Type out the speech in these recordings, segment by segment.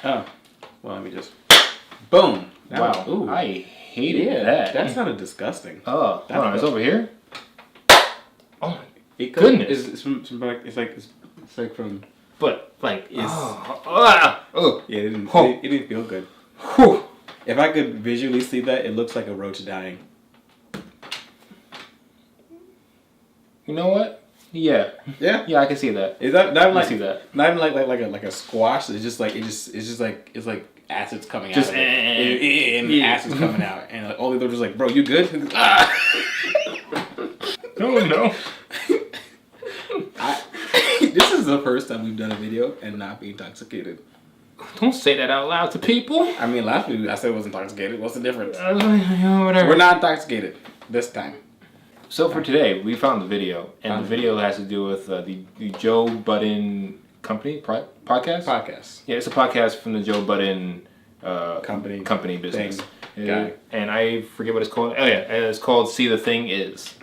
Oh, well, let me just. Boom. Wow. Ooh. I hated that. That sounded disgusting. Oh, hold on. It's over here. Oh my goodness. It's from like it's like from. But like it's. Oh. Yeah, it didn't feel good. Whew. If I could visually see that, it looks like a roach dying. You know what? Yeah. Yeah. Yeah, I can see that. Is that not like see that? Not even like a squash. It's just like it's like acids coming out. Just of it. And acids coming out, and like, all the others like, bro, you good? No. This is the first time we've done a video and not be intoxicated. Don't say that out loud to people. I mean, last week I said I was intoxicated. What's the difference? Whatever. We're not intoxicated this time. So for today, we found the video, and the video has to do with the Joe Budden Company podcast. Podcast. Yeah, it's a podcast from the Joe Budden company business. And I forget what it's called. Oh yeah, it's called "See the Thing Is."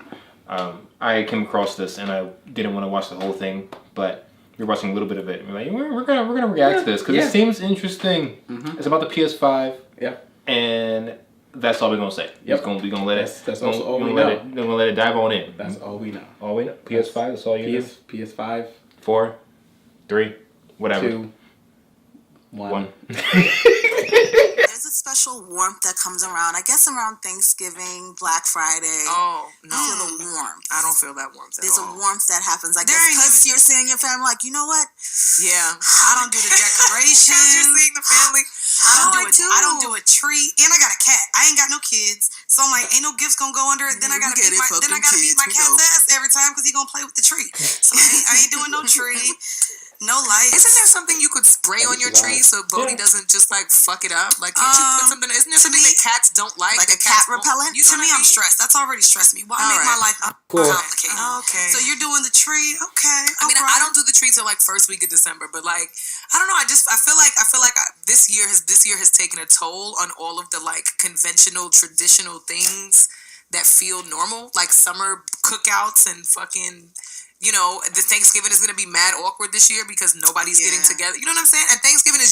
I came across this, and I didn't want to watch the whole thing, but we were watching a little bit of it. And we're like, we're gonna react to this because it seems interesting. Mm-hmm. It's about the PS5. Yeah. And that's all we're gonna say. Yep. We're gonna let it. That's also all we know. We're gonna let it dive on in. That's all we know. All we know. PS5. That's all you know. PS5. 4, 3, whatever. 2, 1. There's a special warmth that comes around. I guess around Thanksgiving, Black Friday. Oh no, I feel the warmth. I don't feel that warmth. There's a warmth that happens. I guess because you're seeing your family. Like, you know what? Yeah, I don't do the decorations. You're seeing the family. I don't do a tree, and I got a cat. I ain't got no kids, so I'm like, ain't no gifts gonna go under it. Then I gotta beat my cat's ass every time because he gonna play with the tree. So I ain't doing no tree, no lights. Isn't there something you could spray on your tree so Bodhi doesn't just like fuck it up? Like, can't you put something? Isn't there something that cats don't like a cat repellent? To me, I'm stressed. That's already stressed me. Why make my life complicated? Okay. So you're doing the tree, okay? I mean, I don't do the tree till like first week of December, but like, I don't know. I feel like this year has taken a toll on all of the like conventional, traditional things that feel normal, like summer cookouts and fucking. You know, the Thanksgiving is going to be mad awkward this year because nobody's getting together. You know what I'm saying? And Thanksgiving is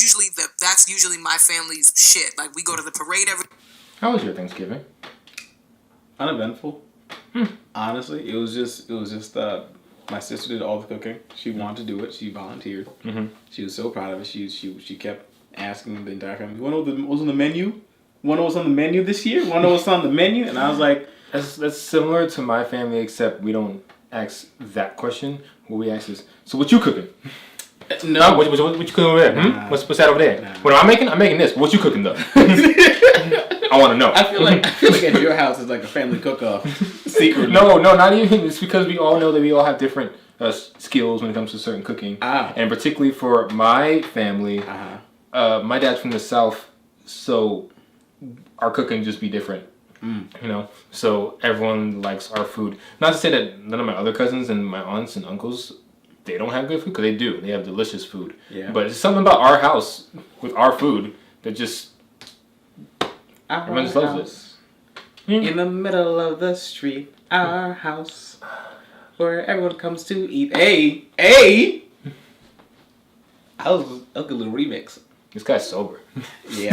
that's usually my family's shit. Like, we go to the parade every... How was your Thanksgiving? Uneventful. Honestly, it was just my sister did all the cooking. She wanted to do it. She volunteered. Mm-hmm. She was so proud of it. She kept asking the entire family, "You want to know what was on the menu? Want to know what's on the menu this year? Want to know what's on the menu?" And I was like... That's similar to my family, except we don't ask that question. What we ask is, so what you cooking? No. What you cooking over there? What's that over there? Nah. What am I making? I'm making this. What you cooking though? I want to know. I feel like at your house is like a family cook-off. Secretly. No, not even. It's because we all know that we all have different skills when it comes to certain cooking. And particularly for my family, my dad's from the South, so our cooking just be different. You know, so everyone likes our food. Not to say that none of my other cousins and my aunts and uncles, they don't have good food, because they do. They have delicious food. Yeah. But it's something about our house with our food that just everyone just loves it. In the middle of the street, our house, where everyone comes to eat. Hey! That was a good little remix. This guy's sober. Yeah.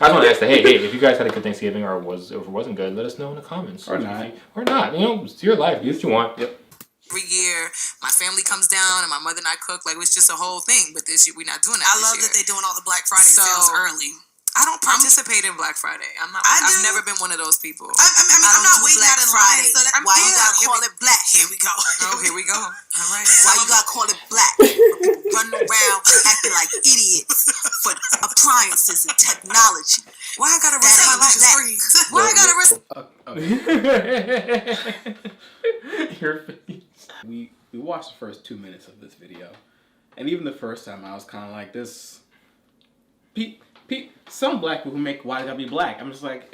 I just want to ask that, hey, if you guys had a good Thanksgiving or if it wasn't good, let us know in the comments. Or not. You know, it's your life. Do what you want. Yep. Every year, my family comes down and my mother and I cook. Like, it's just a whole thing. But this year, we're not doing that. I love that they're doing all the Black Friday sales early. I don't participate in Black Friday. I've never been one of those people. I mean, I'm not waiting out in line. So why you gotta call it black? Here we go. Oh, here we go. All right. Why you gotta call it black? People running around acting like idiots for appliances and technology. Why I gotta risk my life free? Why I gotta risk? Your face. We watched the first 2 minutes of this video, and even the first time I was kind of like this. Some black people who make why it gotta be black. I'm just like,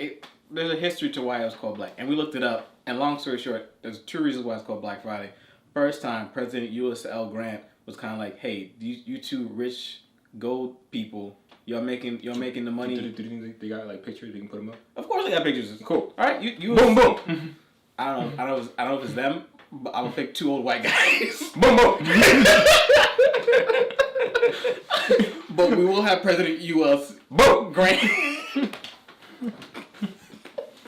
there's a history to why it was called black. And we looked it up, and long story short, there's 2 reasons why it's called Black Friday. First time, President Ulysses L. Grant was kind of like, hey, you two rich gold people, you're making the money. Do you think they got like pictures? They can put them up? Of course they got pictures. Cool. All right, you boom boom. I don't know if it's them, but I would pick 2 old white guys. Boom boom. So we will have President U.S. Grant.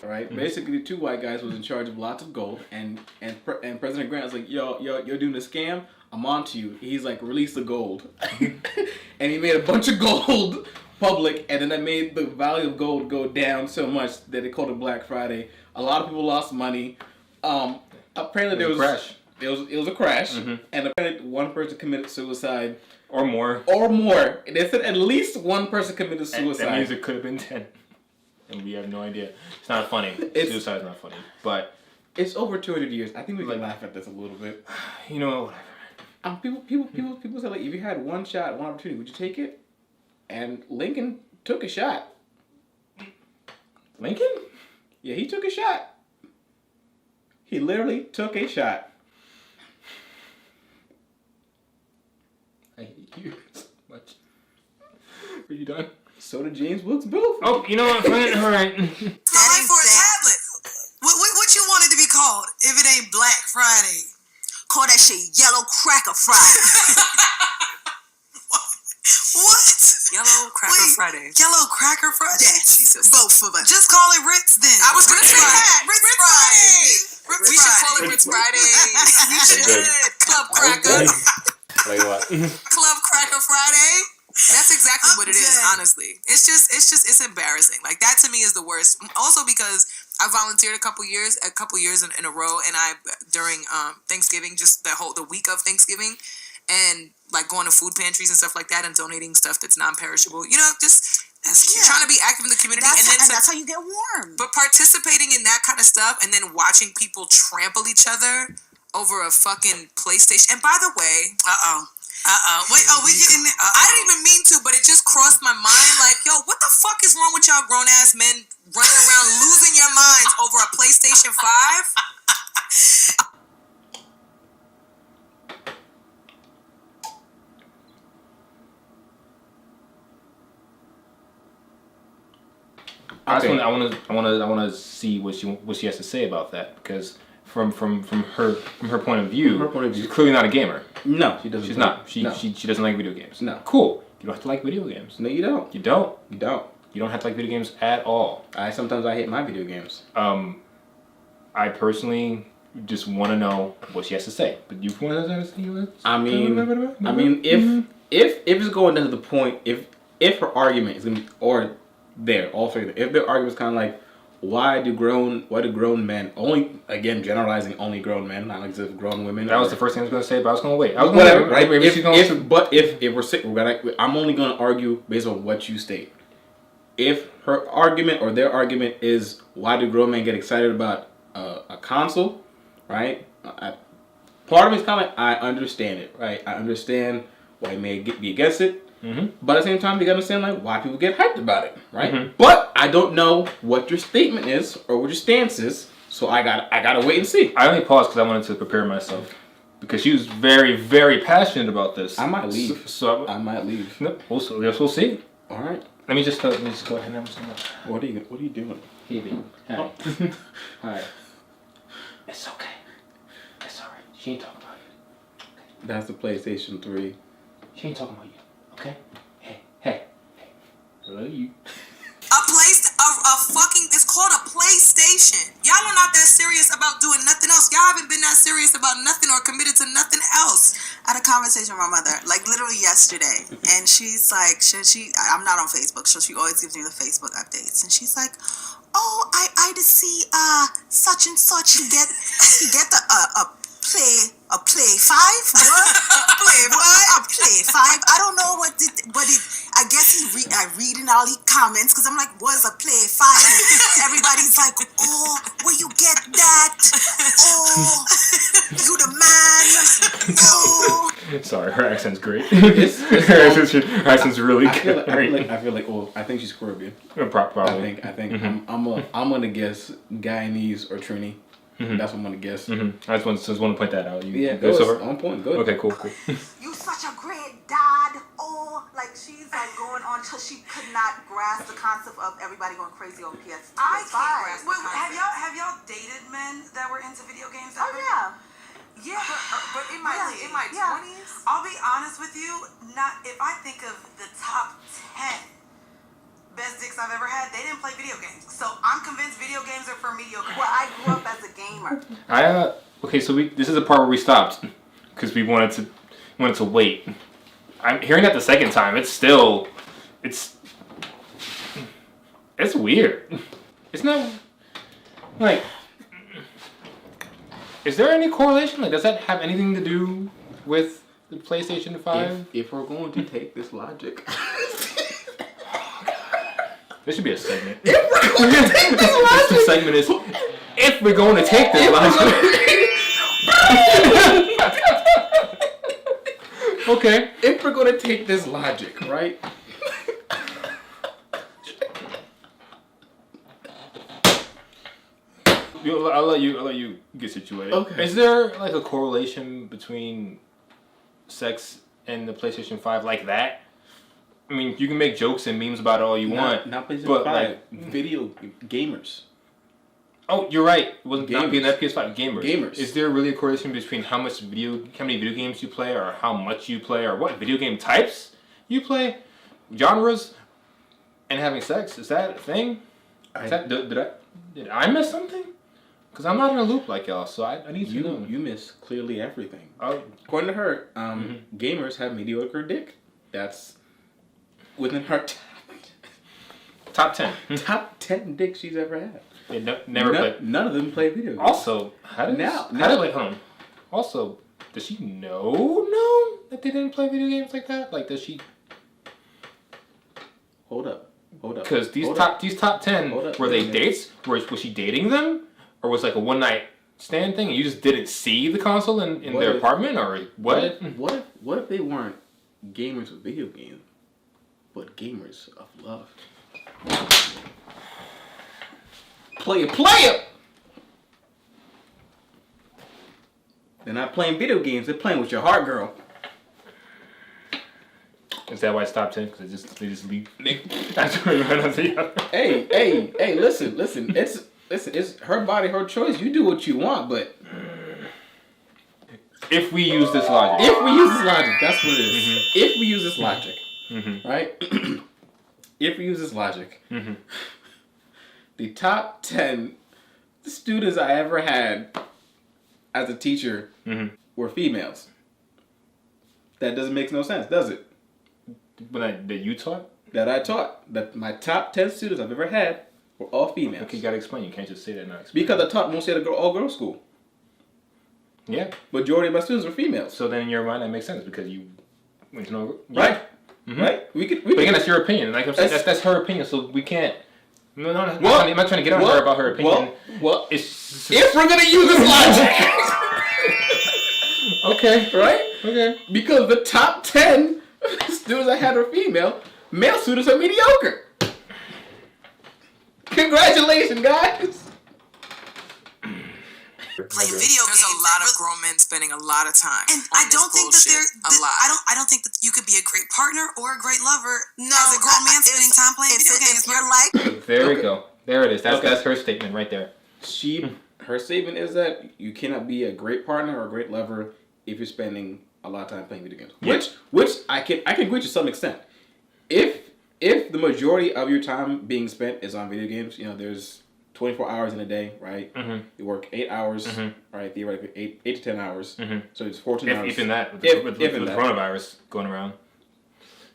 Right. Basically, the two white guys was in charge of lots of gold, and President Grant was like, "Yo, you're doing a scam. I'm on to you." He's like, "Release the gold," and he made a bunch of gold public, and then that made the value of gold go down so much that they called it Black Friday. A lot of people lost money. Apparently there was a crash. It was a crash, and apparently one person committed suicide or more. They said at least one person committed suicide. That means it could have been 10. And we have no idea. It's not funny. Suicide's not funny. But it's over 200 years. I think we can laugh at this a little bit. You know, whatever. People say, like, if you had one shot, one opportunity, would you take it? And Lincoln took a shot. Lincoln? Yeah, he took a shot. He literally took a shot. I hate you so much. Are you done? So did James Brooks Booth. Oh, you know what? All right. That for a tablet. What you want it to be called if it ain't Black Friday? Call that shit Yellow Cracker Friday. What? Yellow Cracker Friday. Yellow Cracker Friday? Yes. Jesus. Both of us. Just call it Ritz then. I was going to say that. Ritz Friday. We should call it Ritz Friday. We should. Club Cracker. Wait, what? Club Cracker Friday. That's exactly what it is, honestly. It's embarrassing. Like, that to me is the worst. Also because I volunteered a couple years in a row, and during Thanksgiving, just the week of Thanksgiving, and like going to food pantries and stuff like that and donating stuff that's non-perishable. You know, just trying to be active in the community. That's how you get warm. But participating in that kind of stuff and then watching people trample each other over a fucking PlayStation. And by the way, wait, we getting it? I didn't even mean to, but it just crossed my mind. Like, yo, what the fuck is wrong with y'all grown ass men running around losing your minds over a PlayStation 5? Okay. I want to see what she has to say about that, because from her point of view, she's clearly not a gamer. No, she doesn't. She's not. She doesn't like video games. No. Cool. You don't have to like video games. No, you don't. You don't. You don't. You don't have to like video games at all. Sometimes I hate my video games. I personally just want to know what she has to say. But you want to say? I mean, if it's going to the point, if her argument is gonna be, or there, all three, if their argument is kind of like, why do grown men, only, again, generalizing only grown men, not like just grown women. That was the first thing I was going to say, but I was going to wait. Whatever, right? I'm only going to argue based on what you state. If her argument or their argument is, why do grown men get excited about a console, right? Part of me is kind of like, I understand it, right? I understand why you may be against it. Mm-hmm. But at the same time, you gotta understand like why people get hyped about it, right? Mm-hmm. But I don't know what your statement is or what your stance is, so I gotta wait and see. I only paused because I wanted to prepare myself, because she was very, very passionate about this. I might leave. So I might leave. No, we'll see. All right. Let me just go ahead and have What are you doing? Hey, baby. Hi. Oh. Hi. It's okay. It's alright. She ain't talking about you. Okay. That's the PlayStation 3. She ain't talking about you. Okay? Hey. Hello, you. It's called a PlayStation. Y'all are not that serious about doing nothing else. Y'all haven't been that serious about nothing or committed to nothing else. I had a conversation with my mother, like literally yesterday, and she's like, I'm not on Facebook, so she always gives me the Facebook updates, and she's like, oh, I to see such and such. He get the a play 5? What? A play 5? I don't know what it. I guess I read in all the comments because I'm like, what's a play 5? Everybody's like, oh, where you get that? Oh, you the man. Oh. Sorry, her accent's great. Her accent's really good. I feel like, oh, I think she's Caribbean. Probably. I think I'm gonna guess Guyanese or Trini. Mm-hmm. That's what I'm gonna guess. Mm-hmm. I just want to point that out. On point. Good. Okay, cool. You such a great dad. Oh, like she's like going on till she could not grasp the concept of everybody going crazy on PS5. I can't grasp the concept. Have y'all dated men that were into video games? Oh yeah. Yeah, but in my 20s, I'll be honest with you. Not if I think of the top 10 best dicks I've ever had, they didn't play video games. So I'm convinced video games are for mediocre. Well, I grew up as a gamer. Okay, so this is the part where we stopped because we wanted to wait. I'm hearing that the second time. It's weird. It's not like. Is there any correlation? Like, does that have anything to do with the PlayStation 5? If we're going to take this logic. There should be a segment. If we're going to take this logic. The segment is, if we're going to take this logic. Okay. If we're going to take this logic, right? I'll let you get situated. Okay. Is there like a correlation between sex and the PlayStation 5 like that? I mean, you can make jokes and memes about it all you want. Not PlayStation but 5. Like, video gamers. Oh, you're right. It wasn't Gamers. not being that PS5 gamers. Gamers. Is there really a correlation between how many video games you play, or how much you play, or what video game types you play, genres, and having sex? Is that a thing? Did I miss something? Because I'm not in a loop like y'all, so I need to know. You miss clearly everything. Oh. According to her, gamers have mediocre dick. That's within her top 10. Top 10 dicks she's ever had. Never played. None of them play video games. Also, Also, does she know that they didn't play video games like that? Like, does she? Hold up. Because these top 10 were they dates? Was she dating them, or was it like a one night stand thing, and you just didn't see the console in their apartment, or what? What if they weren't gamers with video games, but gamers of love? Player! They're not playing video games, they're playing with your heart, girl. Is that why it's top 10? Because they just leave. Hey, listen. It's her body, her choice. You do what you want, but if we use this logic. That's what it is. Mm-hmm. If we use this logic, right? If we use this logic, the top 10 students I ever had as a teacher were females. That doesn't make no sense, does it? That you taught? That I taught. That my top 10 students I've ever had were all females. Okay, you gotta explain. You can't just say that now. Because I taught mostly at an all-girls school. Yeah. Majority of my students were females. So then in your mind that makes sense because you went to know. Right. Mm-hmm. Right. But again, that's your opinion. Like I'm saying, that's her opinion. So we can't. No. I'm not trying to get on her about her opinion. Well, it's if we're gonna use this logic. Okay. Right. Okay. Because the top 10 students I had were female. Male students are mediocre. Congratulations, guys. Play video games. There's a lot of grown men spending a lot of time. And I don't think that I don't think that you could be a great partner or a great lover as a grown man spending time playing video games. You're like, there we go. There it is. That's her statement right there. Her statement is that you cannot be a great partner or a great lover if you're spending a lot of time playing video games. Yeah. Which I can agree to some extent. If the majority of your time being spent is on video games, there's 24 hours in a day, right? Mm-hmm. You work 8 hours, right? Theoretically, 8 to 10 hours. Mm-hmm. So it's 14 hours. Even that, with the coronavirus going around.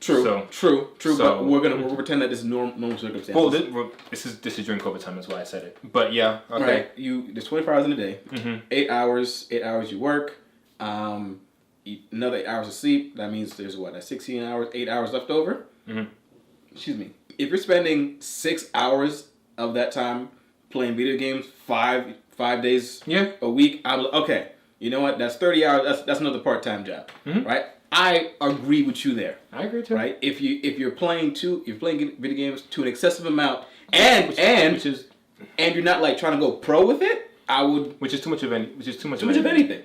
True. But we'll pretend that this is normal circumstances. Well, this is during COVID time. That's why I said it. But yeah, okay. Right. There's 24 hours in a day. Mm-hmm. 8 hours you work. Another 8 hours of sleep. That means there's that's 16 hours, 8 hours left over. Mm-hmm. Excuse me. If you're spending 6 hours of that time playing video games, five days a week, okay. You know what? That's 30 hours. That's another part-time job, right? I agree with you there. I agree too. Right? If you're playing video games to an excessive amount, and you're not like trying to go pro with it, I would. Which is too much of anything. Yeah, too much of anything. Too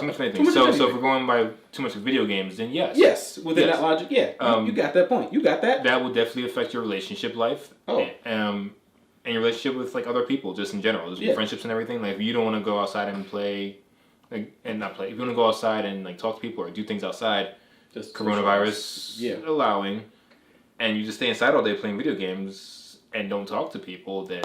much of anything. So if we're going by too much of video games, then yes. Yes, within that logic, yeah. You got that point. You got that. That will definitely affect your relationship life. Oh. And your relationship with like other people, just in general, just friendships and everything. Like if you don't want to go outside and play, like, and not play. If you want to go outside and like talk to people or do things outside, Just coronavirus allowing, and you just stay inside all day playing video games and don't talk to people, then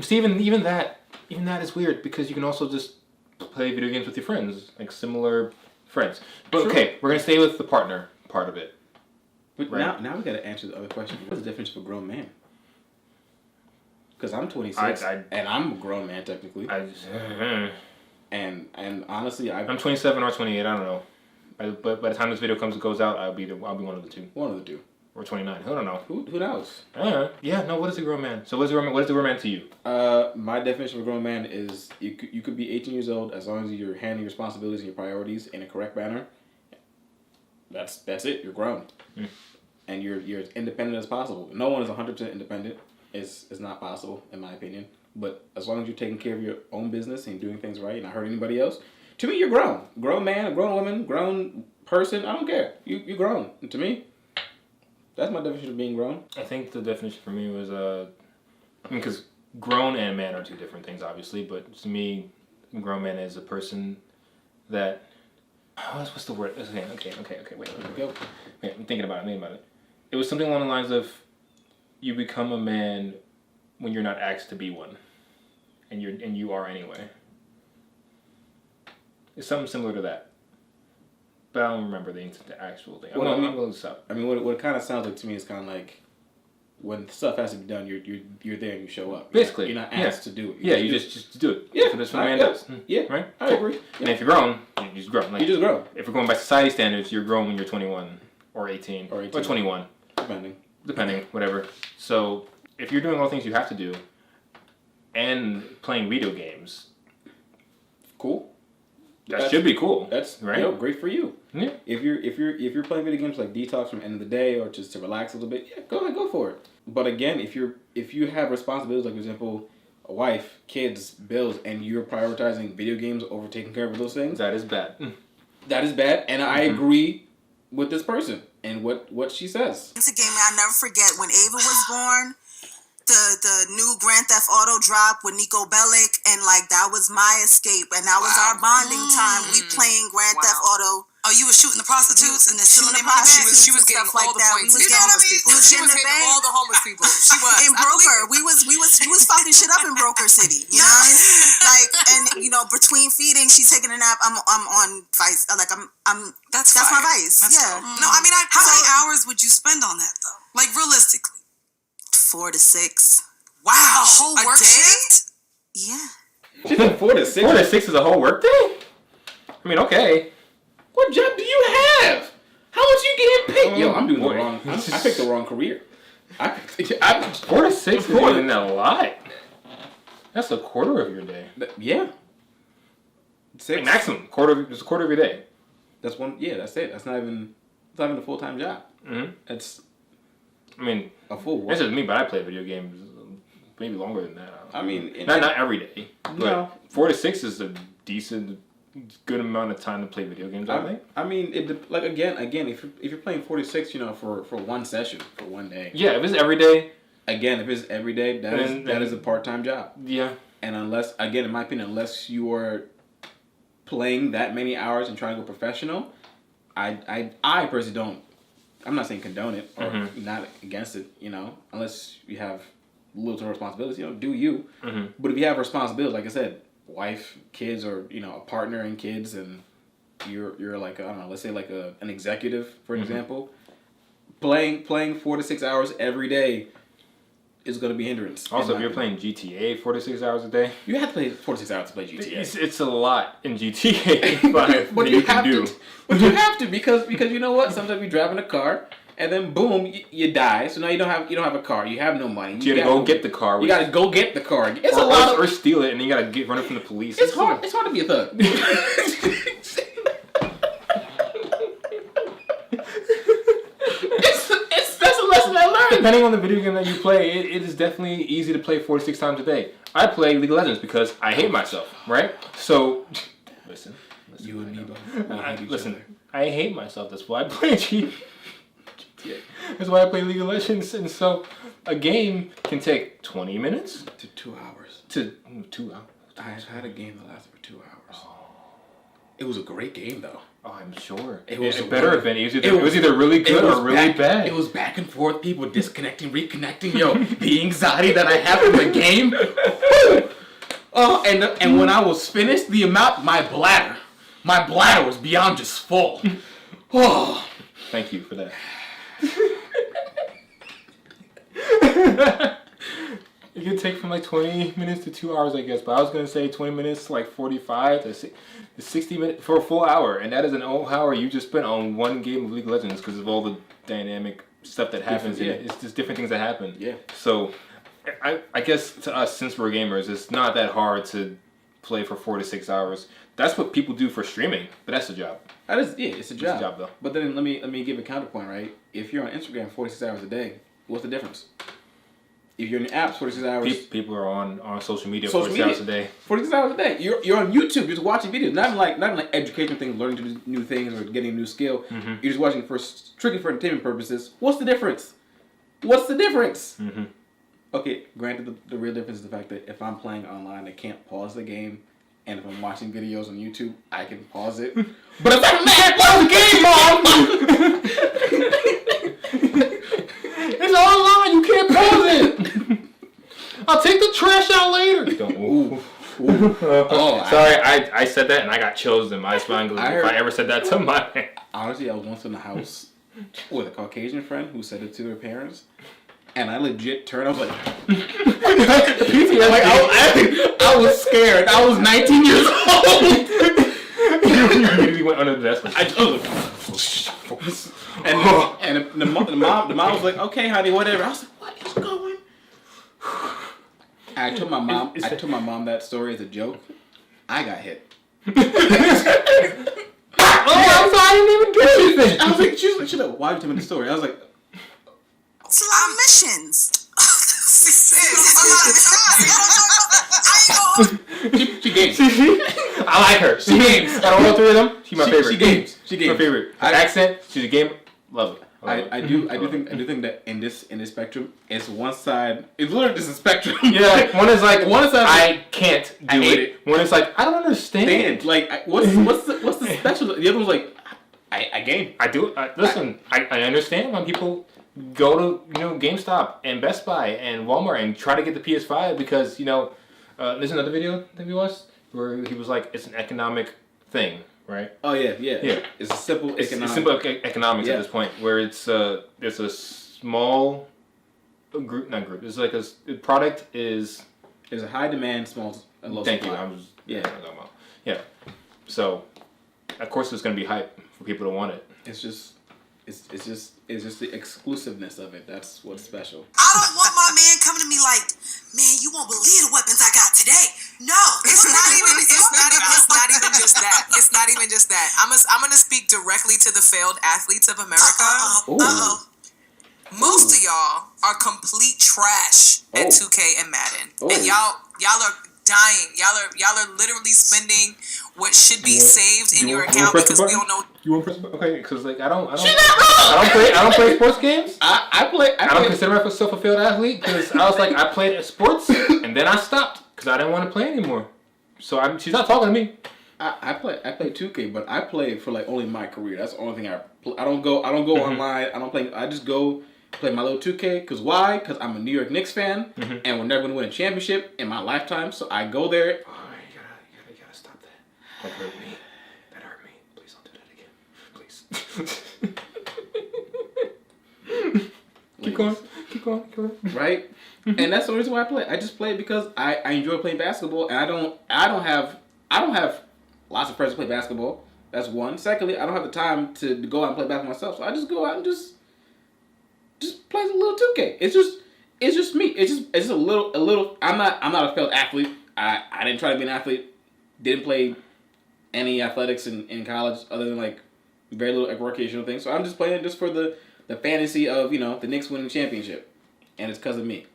see, even that is weird because you can also just play video games with your friends, like similar friends. But okay, we're gonna stay with the partner part of it. But now we gotta answer the other question. What's the difference for a grown man? Because I'm 26 and I'm a grown man technically. And honestly, I'm 27 or 28. I don't know. But by the time this video goes out, I'll be one of the two. One of the two. Or 29. I don't know. Who knows? Yeah. No. What is a grown man? So what is a grown man to you? My definition of a grown man is you could be 18 years old as long as you're handling your responsibilities and your priorities in a correct manner. That's it. You're grown, and you're as independent as possible. No one is 100% independent. It's not possible in my opinion. But as long as you're taking care of your own business and doing things right and not hurting anybody else, to me you're grown. Grown man, grown woman, grown person. I don't care. You're grown. And to me, that's my definition of being grown. I think the definition for me was because grown and man are two different things, obviously. But to me, grown man is a person that. What's the word? Okay. Wait. I'm thinking about it. It was something along the lines of, you become a man when you're not asked to be one, and you are anyway. It's something similar to that, but I don't remember the actual thing. I'm gonna stop. I mean, what it kind of sounds like to me is kind of like when stuff has to be done, you're there and you show up. Basically, you're not asked to do it. You just do it. Yeah, that's what a man does. Yeah, right. I agree. And if you're grown, you're just grown. Like, you're just grown. If we're going by society standards, you're grown when you're 21 or 18 or 21, depending, whatever. So if you're doing all the things you have to do and playing video games, cool. That should be cool. That's right. Great for you. Yeah. If you're playing video games like detox from the end of the day or just to relax a little bit, yeah, go ahead, go for it. But again, if you have responsibilities, like for example, a wife, kids, bills, and you're prioritizing video games over taking care of those things, that is bad. That is bad, and I agree with this person and what she says. It's a game I'll never forget. When Ava was born, the new Grand Theft Auto drop with Nico Bellic, and like that was my escape, and that was our bonding time. We playing Grand Theft Auto. Oh, you were shooting the prostitutes and then shooting the prostitutes. She was getting all the points. We was getting all the homeless people. She was in Broker. We was fucking shit up in Broker City. You know, like, and between feeding, she's taking a nap. I'm on Vice. Like that's my Vice. Yeah. No, I mean, how many hours would you spend on that though? Like realistically, 4 to 6. Wow, a whole work shift. Yeah. She said 4 to 6. 4 to 6 is a whole work day. I mean, okay. What job do you have? How much you getting paid? Yo, I'm doing the wrong. I picked the wrong career. 4 to 6 is even a lot. That's a quarter of your day. Yeah. 6 like maximum quarter. It's a quarter of your day. That's one. Yeah, that's it. That's not even a full-time job. Mm-hmm. That's. I mean, a full. This is me, but I play video games maybe longer than that. I mean, not every day. No. 4 to 6 is a decent. Good amount of time to play video games. I think. I mean, again, if you're playing 46, for one session for one day. Yeah, if it's every day. Again, if it's every day, that is a part-time job. Yeah. And in my opinion, unless you are playing that many hours and trying to go professional, I personally don't. I'm not saying condone it or not against it. Unless you have little to no responsibilities, do you? Mm-hmm. But if you have responsibilities, like I said. Wife, kids, or a partner and kids, and you're like I don't know, let's say like an executive for example, playing 4 to 6 hours every day is going to be a hindrance. Also, if you're playing GTA 4 to 6 hours a day, you have to play 4 to 6 hours to play GTA. It's a lot in GTA. But you have to. But you have to because you know what? Sometimes you drive in a car. And then boom, you die. So now you don't have a car. You have no money. You gotta go get the car. You gotta go get the car. It's a lot or steal it, and then you gotta run it from the police. It's hard. It's hard to be a thug. That's a lesson I learned. Depending on the video game that you play, it is definitely easy to play 4 to 6 times a day. I play League of Legends because I hate myself, right? So, listen. You and me both. Listen, I hate myself. That's why I play GTA. That's why I play League of Legends, and so a game can take 20 minutes to 2 hours. To 2 hours. I've had a game that lasted for 2 hours. Oh. It was a great game, though. Oh, I'm sure. It was better event. It was either really good or really bad. It was back and forth, people disconnecting, reconnecting. Yo, the anxiety that I have from the game. Oh, and when I was finished, my bladder was beyond just full. Oh. Thank you for that. It could take from like 20 minutes to 2 hours, I guess. But I was going to say 20 minutes to like 45 to 60 minutes for a full hour. And that is an whole hour you just spent on one game of League of Legends because of all the dynamic stuff that happens. Yeah. It's just different things that happen. Yeah. So I guess to us, since we're gamers, it's not that hard to play for 4 to 6 hours. That's what people do for streaming, but that's a job. It's a job. It's a job, though. But then let me give a counterpoint, right? If you're on Instagram 46 hours a day, what's the difference? If you're in the apps 46 hours... People are on social media 46 hours a day. 46 hours a day. You're on YouTube just watching videos. Not like educational things, learning to do new things or getting a new skill. Mm-hmm. You're just watching strictly for entertainment purposes. What's the difference? Mm-hmm. Okay, granted, the real difference is the fact that if I'm playing online, I can't pause the game. And if I'm watching videos on YouTube, I can pause it. But if I'm mad, pause the game, Mom! It's online, you can't pause it! I'll take the trash out later! Sorry, I said that and I got chills in my spine if I ever said that to my... Honestly, I was once in the house with a Caucasian friend who said it to their parents. And I legit turned. I was like, I was scared. I was 19 years old. You immediately went under the desk. And the mom was like, okay, honey, whatever. I was like, what is going? I told my mom that story as a joke. I got hit. I'm sorry, I didn't even get anything. I was like, she's like, why are you telling me the story? I was like, it's a lot of missions. She games. I like her. She games. Out of all three of them, she's my favorite. She games. My favorite. Her accent, she's a gamer. Love it. I do think that in this spectrum, it's one side. It's literally just a spectrum. Yeah, one is like I can't do it. One is like I don't understand. Like what's the special? The other one's like I game. I do. Listen, I understand when people go to GameStop and Best Buy and Walmart and try to get the PS5 because there's another video that we watched where he was like it's an economic thing, right? Oh yeah. It's a simple economics at this point where it's there's a small group. It's like the product is there's a high demand, small and low supply. Thank you. Yeah. So of course there's gonna be hype for people to want it. It's just the exclusiveness of it. That's what's special. I don't want my man coming to me like, man, you won't believe the weapons I got today. No, it's not even just that. It's not even just that. I'm gonna speak directly to the failed athletes of America. Most of y'all are complete trash at 2K and Madden, and y'all are dying. Y'all are literally spending what should be saved in your account because we don't know. You want to press the button? Okay, because like I don't play sports games. I don't consider myself a failed athlete because I was like I played sports and then I stopped because I didn't want to play anymore. So she's not talking to me. I play 2K, but I play for like only my career. That's the only thing I don't go online. I don't play. I just go play my little 2K. Because why? Because I'm a New York Knicks fan, and we're never gonna win a championship in my lifetime. So I go there. Oh, you gotta stop that. That hurt me. Please don't do that again. Please. Keep going. Right, and that's the reason why I play. I just play because I enjoy playing basketball, and I don't have lots of friends to play basketball. That's one. Secondly, I don't have the time to go out and play basketball myself, so I just go out and just play a little 2K. It's just me. It's just a little. I'm not a failed athlete. I didn't try to be an athlete. Didn't play any athletics in college other than like very little recreational things. So I'm just playing just for the fantasy of the Knicks winning the championship, and it's because of me.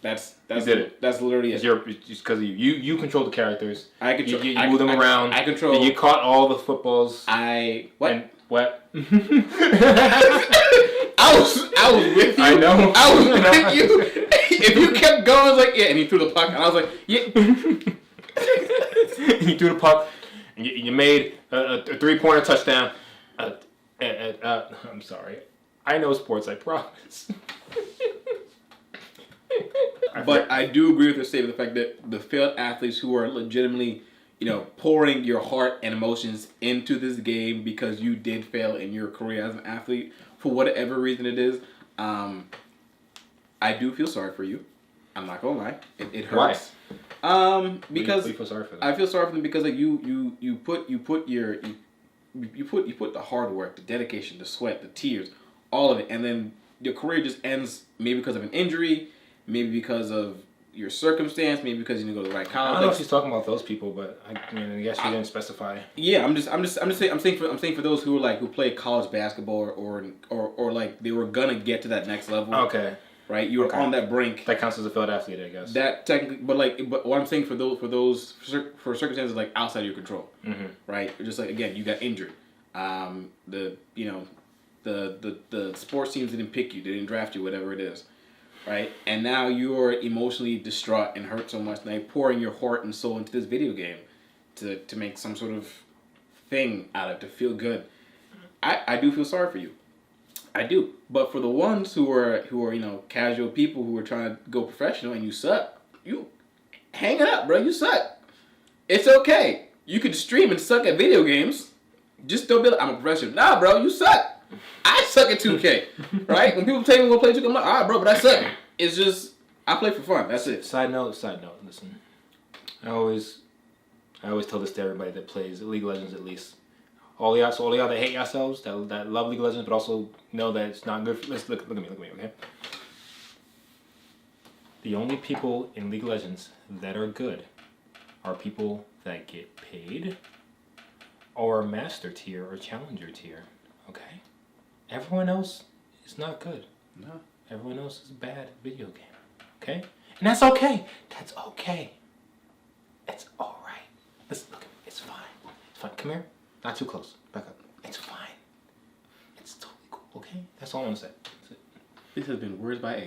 That's literally it. It's because of you. You control the characters. I control. You move them around. I control. And you caught all the footballs. What? I was with you. I know. I was with you. If you kept going, I was like, yeah, and he threw the puck, and I was like, yeah. He threw the puck, You made a 3-pointer touchdown. I'm sorry. I know sports, I promise. But I do agree with your statement, the fact that the failed athletes who are legitimately, pouring your heart and emotions into this game because you did fail in your career as an athlete, for whatever reason it is, I do feel sorry for you. I'm not gonna lie, it hurts. Why? Because you feel sorry for them? I feel sorry for them because like you put the hard work, the dedication, the sweat, the tears, all of it, and then your career just ends maybe because of an injury, maybe because of your circumstance, maybe because you didn't go to the right college. I don't know if she's talking about those people, but I guess she didn't specify. Yeah, I'm saying for those who play college basketball or like they were gonna get to that next level. Okay. Right, you were on that brink. That counts as a failed athlete, I guess. That technically, but what I'm saying for circumstances like outside of your control, right? Just like again, you got injured. The sports teams didn't pick you, they didn't draft you, whatever it is, right? And now you're emotionally distraught and hurt so much. Now you're pouring your heart and soul into this video game to make some sort of thing out of it, to feel good. I do feel sorry for you. I do. But for the ones who are casual people who are trying to go professional and you suck, you hang it up, bro. You suck. It's okay. You can stream and suck at video games. Just don't be like, I'm a professional. Nah, bro, you suck. I suck at 2K, right? When people tell me we'll play 2K, I'm like, all right, bro, but I suck. It's just, I play for fun. That's it. Side note. Listen, I always tell this to everybody that plays League of Legends at least. All y'all that hate yourselves, that love League of Legends, but also know that it's not good. Let's look at me, okay? The only people in League of Legends that are good are people that get paid or master tier or challenger tier, okay? Everyone else is not good. No. Everyone else is bad video game, okay? And that's okay. That's okay. It's all right. Listen, look at me. It's fine. It's fine. Come here. Not too close. Back up. It's fine. It's totally cool, okay? That's all I want to say. That's it. This has been Words by A.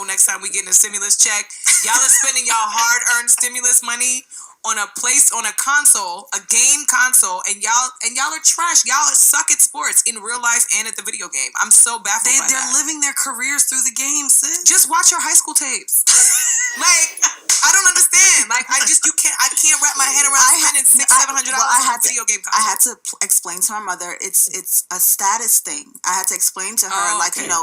Next time we getting a stimulus check, y'all are spending y'all hard-earned stimulus money on a console, a game console, and y'all are trash. Y'all suck at sports in real life and at the video game. I'm so baffled by that. They're living their careers through the game, sis. Just watch your high school tapes. Like, I don't understand. Like, I can't wrap my head around spending $600-700 on a video game console. I had to explain to my mother, it's a status thing. I had to explain to her,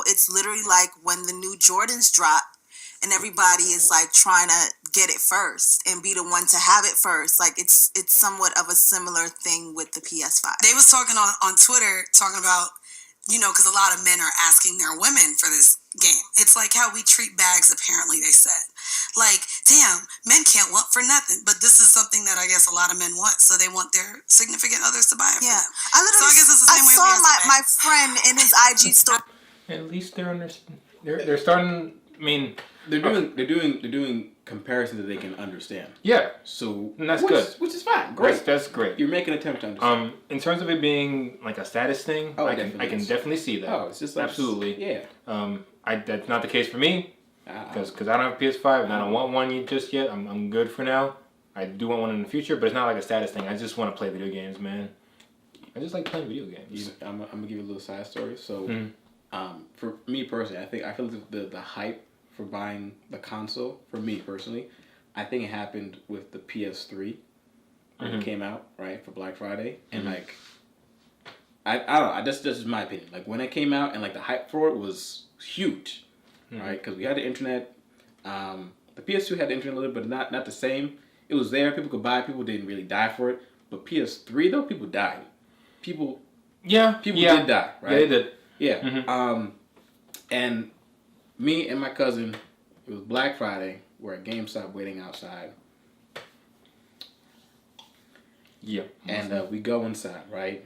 it's literally like when the new Jordans drop, and everybody is like trying to get it first and be the one to have it first. Like it's somewhat of a similar thing with the PS5. They was talking on Twitter, talking about, because a lot of men are asking their women for this game. It's like how we treat bags, apparently, they said. Like, damn, men can't want for nothing. But this is something that I guess a lot of men want, so they want their significant others to buy it for them. I guess it's the same way we saw my friend in his IG story. At least they're starting, They're doing comparisons that they can understand. Yeah. So and that's good. Which is fine. Great. That's great. You're making an attempt to understand. In terms of it being like a status thing, I can definitely see that. Oh, it's just like, absolutely. Yeah. That's not the case for me because I don't have a PS5 and I don't want one just yet. I'm good for now. I do want one in the future, but it's not like a status thing. I just want to play video games, man. I just like playing video games. I'm gonna give you a little side story. So, for me personally, I feel like the hype for buying the console, for me personally, I think it happened with the PS3 when it came out, right, for Black Friday. And like, I don't know, this is my opinion. Like when it came out and like the hype for it was huge, right? Because we had the internet. The PS2 had the internet a little bit, but not the same. It was there, people could buy it, people didn't really die for it. But PS3 though, people died. People did die, right? Yeah, they did. Yeah. And me and my cousin, it was Black Friday. We're at GameStop waiting outside. Yeah. And we go inside, right?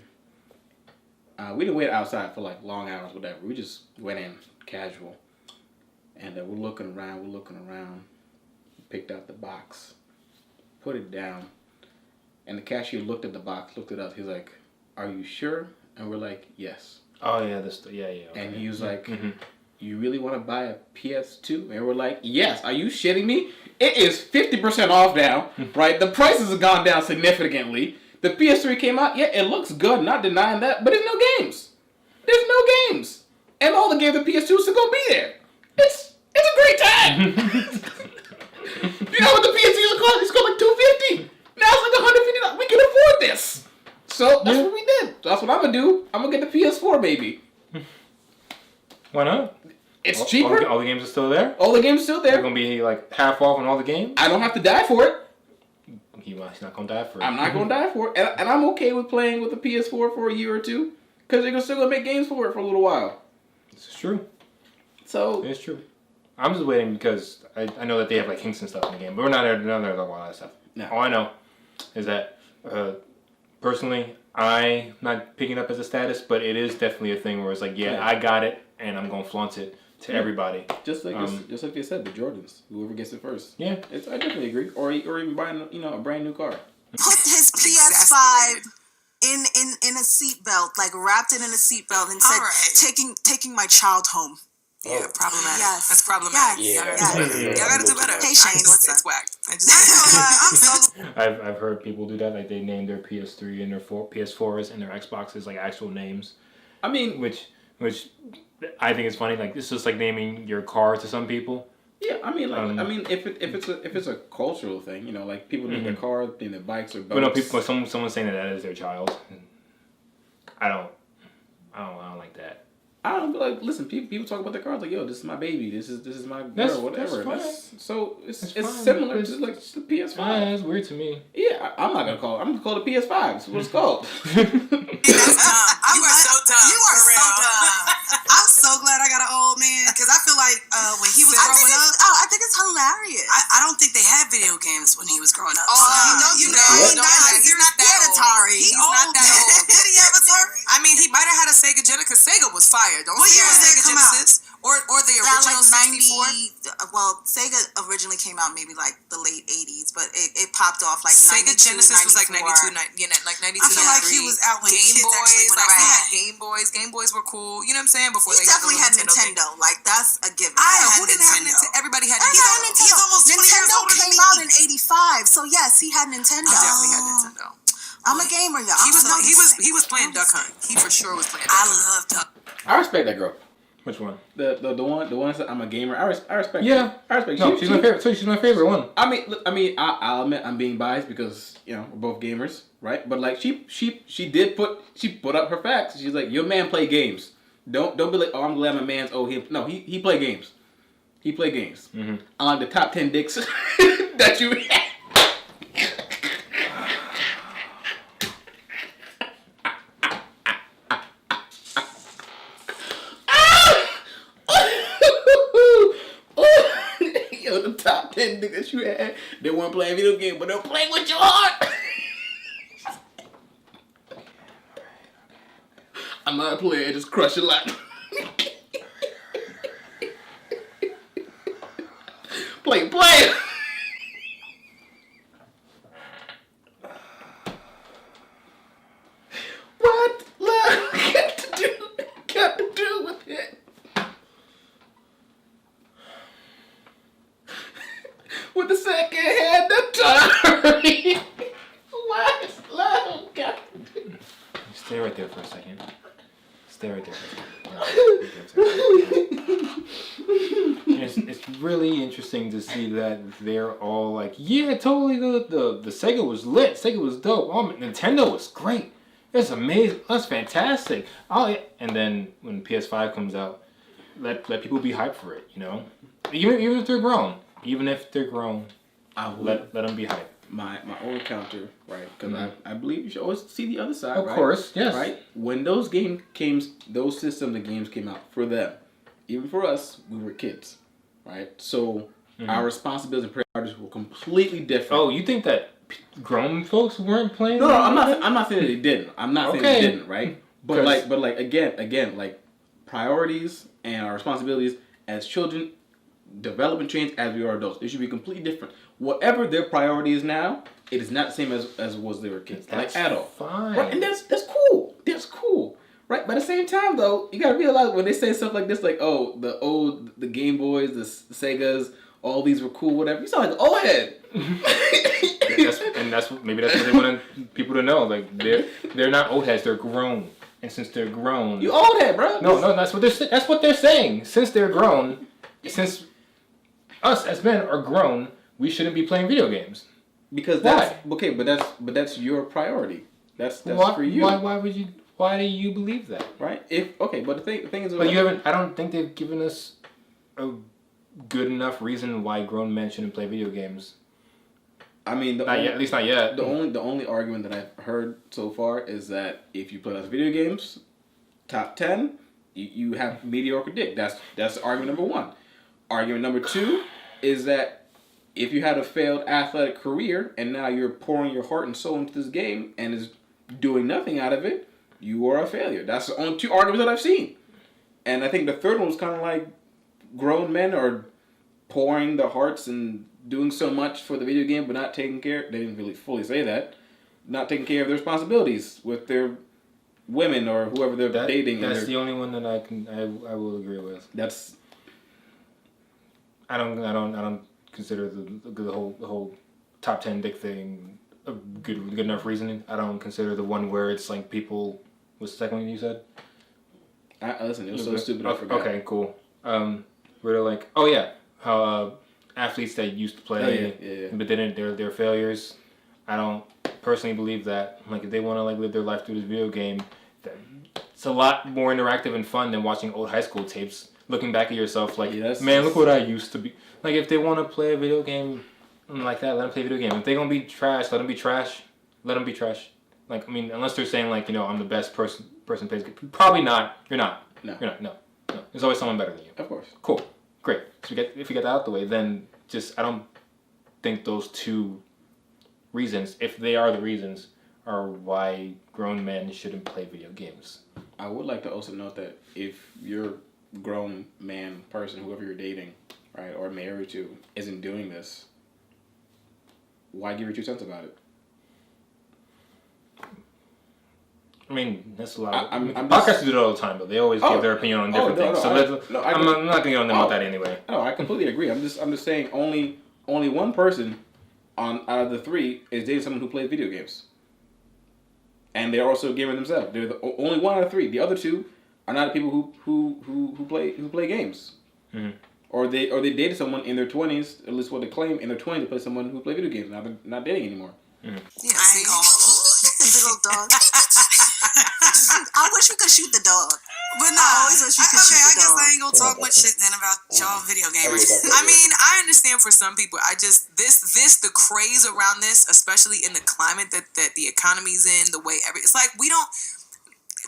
We didn't wait outside for like long hours, whatever. We just went in casual. And we're looking around. Picked out the box. Put it down. And the cashier looked at the box, looked at us. He's like, "Are you sure?" And we're like, "Yes." Oh, yeah. Yeah. Okay. And he was like, you really want to buy a PS2? And we're like, yes. Are you shitting me? It is 50% off now, right? The prices have gone down significantly. The PS3 came out. Yeah, it looks good. Not denying that. But there's no games. There's no games. And all the games the PS2 is still going to be there. It's a great time. You know what the PS2 is cost? It's going like $250. Now it's like $150. We can afford this. So that's what we did. That's what I'm going to do. I'm going to get the PS4, baby. Why not? It's cheaper. All the games are still there? All the games are still there. They're going to be like half off on all the games? I don't have to die for it. He's not going to die for it. I'm not going to die for it. And I'm okay with playing with the PS4 for a year or two. Because they're still going to make games for it for a little while. This is true. So it's true. I'm just waiting because I know that they have like hints and stuff in the game. But we're not there to talk about that stuff. No. All I know is that personally, I'm not picking it up as a status. But it is definitely a thing where it's like, yeah. I got it. And I'm going to flaunt it to everybody. Just like they said, the Jordans. Whoever gets it first. Yeah. I definitely agree. Or even buying a brand new car. Put his PS5 in a seatbelt, like wrapped it in a seatbelt, and said, "Taking my child home." Yeah, problematic. Yes. That's problematic. Yes. Y'all gotta do better. Hey, Shane, It's whack. I'm so I've heard people do that. Like they name their PS3 and their PS4s and their Xboxes like actual names. I mean, which I think is funny. Like it's just like naming your car to some people. Yeah, I mean, if it's a cultural thing, you know, like people name their cars, name their bikes or boats. But no, someone's saying that is their child. I don't like that. I don't like. Listen, people talk about their cars like, yo, this is my baby, this is my girl, whatever. It's similar to like the PS5. Yeah, that's weird to me. Yeah, I'm gonna call it the PS5. That's what it's called. You are so dumb. You are so dumb. I'm so glad I got an old man because I feel like when he was growing up, I think it's hilarious. I don't think they had video games when he was growing up. Oh, he's not that Atari. He's not that old. Did he have Atari? I mean, he might have had a Sega Genesis because Sega was fire. Don't What say year did Sega that come Genesis or the original like 64. Well, Sega originally came out maybe like the late 80s, but it popped off like Sega 92, Genesis 94. was like 92, like 92. I feel like he was out when Game kids Boys, actually went like we around. had Game Boys. Game Boys were cool. You know what I'm saying? Before He they definitely had got the Nintendo. Like that's a given. Who didn't have Nintendo? Everybody had Nintendo. He's almost 20 years older than me. Nintendo came out in '85, so yes, he had Nintendo. He definitely had Nintendo. I'm a gamer, y'all. He was playing Duck Hunt. He for sure was playing Duck Hunt. I love Duck. I respect that girl. Which one? The one that said I'm a gamer. I respect. Yeah, her. I respect. No, she's my favorite. So she's my favorite one. I mean, I'll admit I'm being biased because we're both gamers, right? But like she put up her facts. She's like, your man play games. Don't be like, oh, I'm glad my man's he play games. He play games. Mm-hmm. I like the top 10 dicks that you had. Yo, the top 10 dicks that you had, they weren't playing video games, but they're playing with your heart. I'm not a player, just crush a lot. Play. What love got to do with it? With the second hand Atari. What's love got to do? Stay right there for a second. Stay right there. It's really interesting to see that they're all like, yeah, totally. The Sega was lit. Sega was dope. Oh, Nintendo was great. It's amazing. That's fantastic. Oh, yeah. And then when PS5 comes out, let people be hyped for it. You know, even if they're grown. Even if they're grown, let them be hyped. My old counter, right? Because I believe you should always see the other side, right? Of course, yes. Right? When those systems and games came out for them, even for us, we were kids, right? So our responsibilities and priorities were completely different. Oh, you think that grown folks weren't playing? No, I'm not saying that they didn't. I'm not saying they didn't, right? But again, like priorities and our responsibilities as children develop and change as we are adults. It should be completely different. Whatever their priority is now, it is not the same as was they were kids. That's like at all. Fine. Right? And that's cool. That's cool. Right, but at the same time, though, you gotta realize when they say stuff like this, like, oh, the Game Boys, the Segas, all these were cool, whatever. You sound like an old head. Maybe that's what they want people to know. Like, they're not old heads, they're grown. And since they're grown... You old head, bro. No, that's what they're saying. Since they're grown, since us as men are grown, we shouldn't be playing video games. Because that's... Why? Okay, but that's your priority. That's for you. Why do you believe that? Right? But the thing is... But I don't think they've given us a good enough reason why grown men shouldn't play video games. I mean... at least not yet. The only argument that I've heard so far is that if you play lots of video games, top 10, you have mediocre dick. That's argument number one. Argument number two is that if you had a failed athletic career and now you're pouring your heart and soul into this game and is doing nothing out of it, you are a failure. That's the only two arguments that I've seen. And I think the third one was kind of like grown men are pouring their hearts and doing so much for the video game but not taking care... They didn't really fully say that. Not taking care of their responsibilities with their women or whoever they're dating. That's the only one that I will agree with. That's... I don't consider the whole top 10 dick thing a good enough reasoning. I don't consider the one where it's like people... What's the second one you said? Listen, it was so stupid I forgot. Okay, cool. Where they're like, oh yeah, how athletes that used to play, but they're failures. I don't personally believe that. Like, if they want to like live their life through this video game, it's a lot more interactive and fun than watching old high school tapes. Looking back at yourself, like, man, look what I used to be. Like, if they want to play a video game like that, let them play a video game. If they're gonna be trash, let them be trash. Let them be trash. Like, I mean, unless they're saying like, I'm the best person plays. Probably not. You're not. No. You're not. No. There's always someone better than you. Of course. Cool. Great. So if you get that out the way, then I don't think those two reasons, if they are the reasons, are why grown men shouldn't play video games. I would like to also note that if your grown man person, whoever you're dating, right, or married to, isn't doing this, why give your 2 cents about it? I mean, that's a lot. Podcasts do it all the time, but they always give their opinion on different things. I'm not going to get on them about that anyway. No, I completely agree. I'm just saying only one person out of the 3 is dating someone who plays video games, and they're also a gamer themselves. They're the only one out of 3. The other 2 are not people who play games, or they dated someone in their 20s. At least what they claim in their 20s to play someone who play video games. Now they're not dating anymore. Yeah, I ain't gonna little dog. I wish we could shoot the dog. But no, I always wish we could shoot the dog. I guess I ain't gonna talk much shit then about y'all video gamers. I mean, I understand for some people. The craze around this, especially in the climate that the economy's in, the way it's like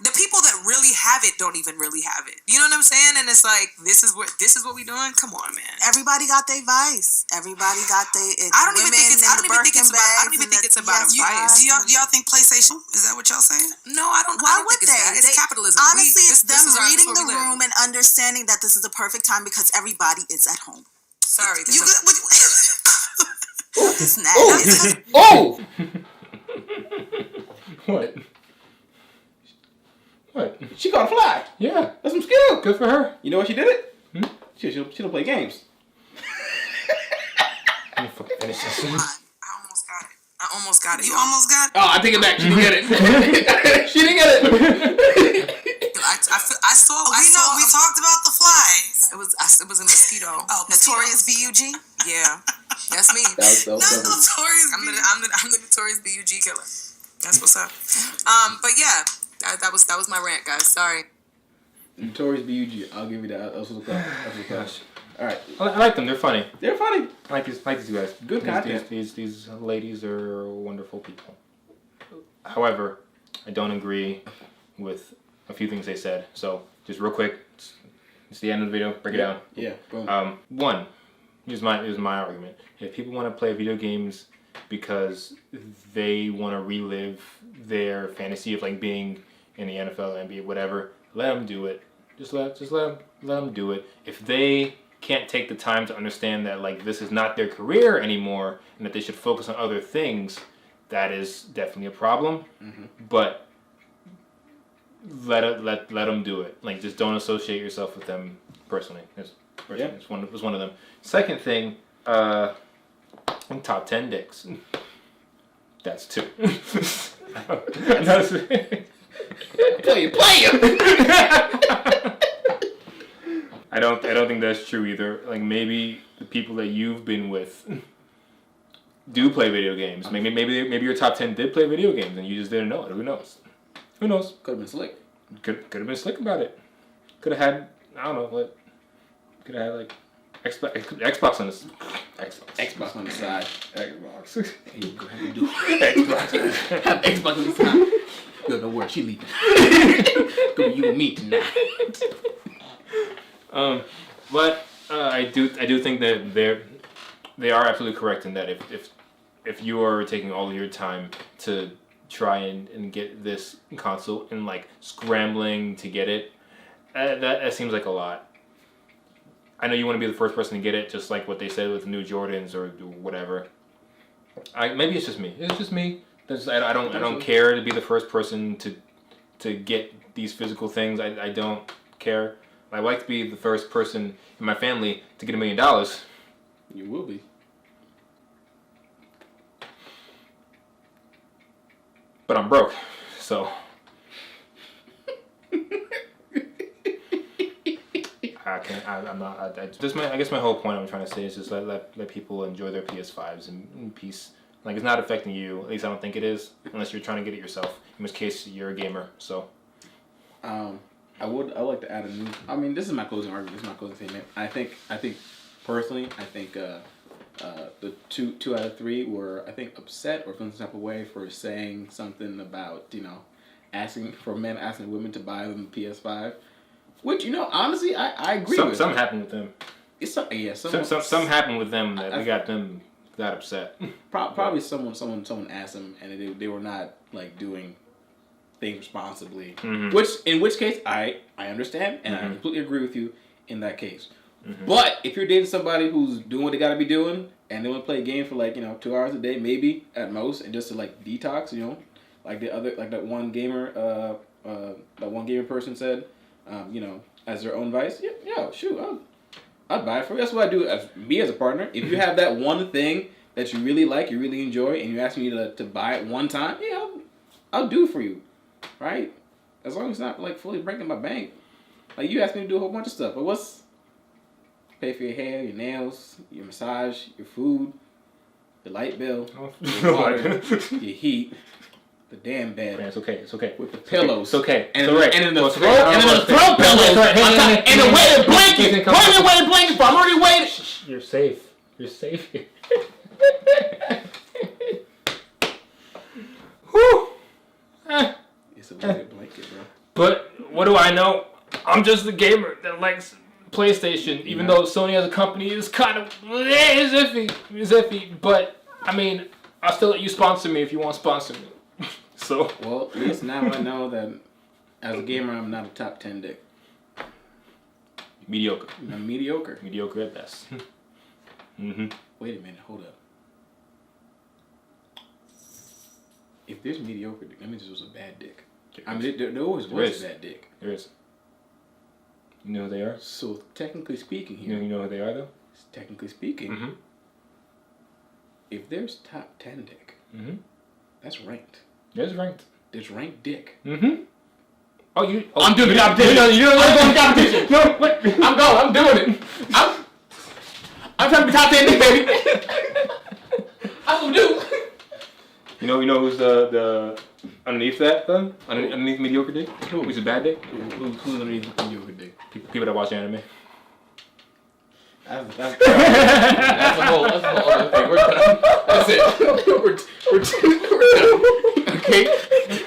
the people that really have it don't even really have it. You know what I'm saying? And it's like, this is what we doing? Come on, man. Everybody got their vice. Everybody got their... I don't even think it's about a vice. Do y'all think PlayStation? Is that what y'all saying? No, I don't. Why I don't would think they? It's capitalism. Honestly, it's them reading the room and understanding that this is the perfect time because everybody is at home. Sorry. You good? Oh! What? What? She got a fly. Yeah. That's some skill. Good for her. You know why she did it? She don't play games. Let me fucking finish this. I almost got it. You almost got it? Oh, I take it back. She didn't get it. She didn't get it. We talked about the flies. It was a mosquito. Oh, Notorious B.U.G.? Yeah. That's me. Not Notorious B.U.G. I'm the Notorious B.U.G. killer. That's what's up. But yeah. That was my rant, guys. Sorry. Notorious B.U.G. I'll give you that. That's what's up. Gosh. All right. I like them. They're funny. They're funny. I like these guys. Good content. These ladies are wonderful people. However, I don't agree with a few things they said. So just real quick, it's the end of the video. Break it down. Yeah. Boom. One. Here's my argument. If people want to play video games because they want to relive their fantasy of like being in the NFL, NBA, whatever, let them do it. Just let them do it. If they can't take the time to understand that like this is not their career anymore and that they should focus on other things, that is definitely a problem. But let them do it. Like, just don't associate yourself with them personally. It's one of them. Second thing, top 10 dicks. That's 2. Play. I don't think that's true either. Like, maybe the people that you've been with do play video games. Maybe your top 10 did play video games and you just didn't know it. Who knows? Could have been slick. Could have been slick about it. Could have had, I don't know what. Could have had like Xbox on this. Xbox on the side. Xbox. Hey, you go ahead and do Xbox. Have Xbox on the side. Yo, don't worry, she leaving. Go you and me tonight. But I do think that they are absolutely correct in that if you are taking all of your time to try and get this console and like scrambling to get it, that seems like a lot. I know you want to be the first person to get it, just like what they said with the new Jordans or whatever. Maybe it's just me. It's just me. I don't care to be the first person to get these physical things. I don't care. I like to be the first person in my family to get $1 million. You will be. But I'm broke, so. I'm not. I guess my whole point I'm trying to say is just let people enjoy their PS5s in peace. Like, it's not affecting you. At least I don't think it is, unless you're trying to get it yourself. In which case, you're a gamer. So. I would like to add a new. I mean, this is my closing argument. This is my closing statement. I think personally, the 2 out of 3 were, I think, upset or feeling some type of way for saying something about, asking women to buy them the PS5. Which, honestly, I agree with. Something happened with them. Something happened with them that we got them that upset. Probably someone asked them and they were not like doing things responsibly. Mm-hmm. In which case I understand and I completely agree with you in that case. Mm-hmm. But if you're dating somebody who's doing what they gotta be doing and they want to play a game for 2 hours a day maybe at most and just to detox, like that one gamer person said, as their own vice, I'd buy it for you. That's what I do as a partner. If you have that one thing that you really like, you really enjoy, and you ask me to buy it one time, I'll do it for you, right? As long as it's not fully breaking my bank. You asked me to do a whole bunch of stuff, but pay for your hair, your nails, your massage, your food, the light bill, your water, your heat. The damn bed. Man, it's okay. With the pillows. It's okay. And the throw pillows. And the weighted blanket. Why are you weighted blanket for? I'm already weighted. You're safe. You're safe here. Whew. It's a weighted blanket, bro. But what do I know? I'm just a gamer that likes PlayStation, even though Sony as a company is kind of iffy. But, I mean, I'll still let you sponsor me if you want to sponsor me. So. Well, at least now I know that as a gamer, I'm not a top 10 dick. Mediocre. I'm mediocre. Mediocre at best. Mm-hmm. Wait a minute, hold up. If there's mediocre dick, that means it was a bad dick. I mean, there always was a bad dick. There is. You know who they are? So, technically speaking here. You know who they are, though? Technically speaking, if there's top 10 dick, that's ranked. There's ranked. There's ranked dick. Mm-hmm. I'm doing the competition. You're doing the competition. No, wait. I'm doing it. I'm trying to be top 10 dick, baby. I'm gonna do. You know who's the underneath that though? Underneath mediocre dick? Who's a bad dick? Who's underneath mediocre dick? People that watch anime. That's a whole other thing. We're done. That's it. We're done. Okay?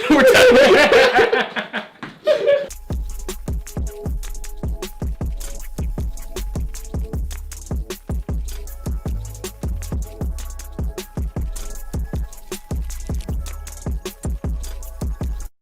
We're done.